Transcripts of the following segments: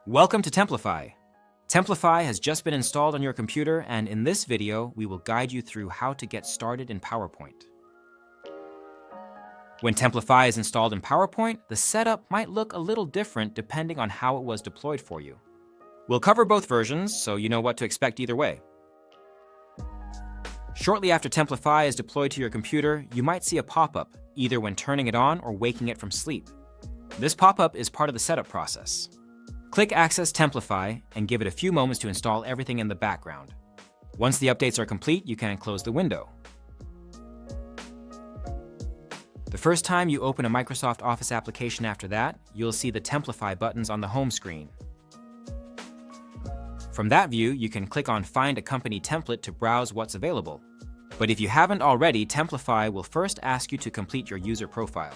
Welcome to Templafy. Templafy has just been installed on your computer, and in this video, we will guide you through how to get started in PowerPoint. When Templafy is installed in PowerPoint, the setup might look a little different depending on how it was deployed for you. We'll cover both versions, so you know what to expect either way. Shortly after Templafy is deployed to your computer, you might see a pop-up, either when turning it on or waking it from sleep. This pop-up is part of the setup process. Click Access Templafy and give it a few moments to install everything in the background. Once the updates are complete, you can close the window. The first time you open a Microsoft Office application after that, you'll see the Templafy buttons on the home screen. From that view, you can click on Find a Company Template to browse what's available. But if you haven't already, Templafy will first ask you to complete your user profile.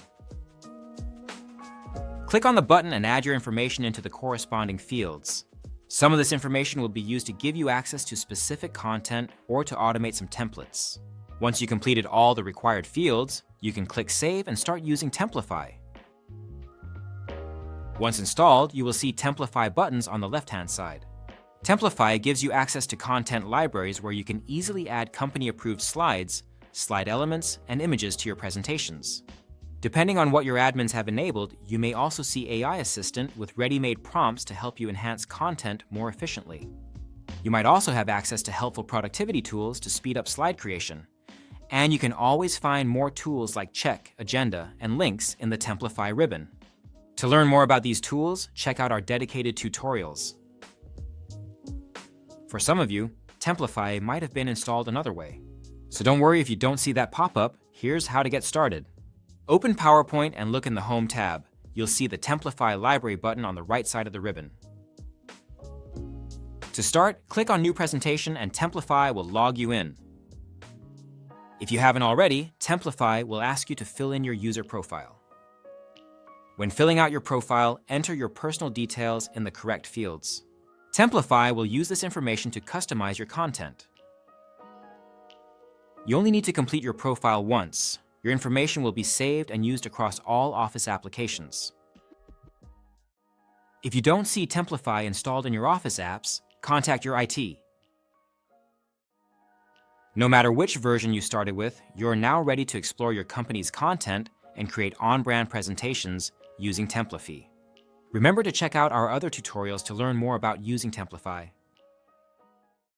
Click on the button and add your information into the corresponding fields. Some of this information will be used to give you access to specific content or to automate some templates. Once you completed all the required fields, you can click Save and start using Templafy. Once installed, you will see Templafy buttons on the left-hand side. Templafy gives you access to content libraries where you can easily add company-approved slides, slide elements, and images to your presentations. Depending on what your admins have enabled, you may also see AI Assistant with ready-made prompts to help you enhance content more efficiently. You might also have access to helpful productivity tools to speed up slide creation. And you can always find more tools like Check, Agenda, and Links in the Templafy ribbon. To learn more about these tools, check out our dedicated tutorials. For some of you, Templafy might have been installed another way. So don't worry if you don't see that pop-up. Here's how to get started. Open PowerPoint and look in the Home tab. You'll see the Templafy Library button on the right side of the ribbon. To start, click on New Presentation and Templafy will log you in. If you haven't already, Templafy will ask you to fill in your user profile. When filling out your profile, enter your personal details in the correct fields. Templafy will use this information to customize your content. You only need to complete your profile once. Your information will be saved and used across all Office applications. If you don't see Templafy installed in your Office apps, contact your IT. No matter which version you started with, you're now ready to explore your company's content and create on-brand presentations using Templafy. Remember to check out our other tutorials to learn more about using Templafy.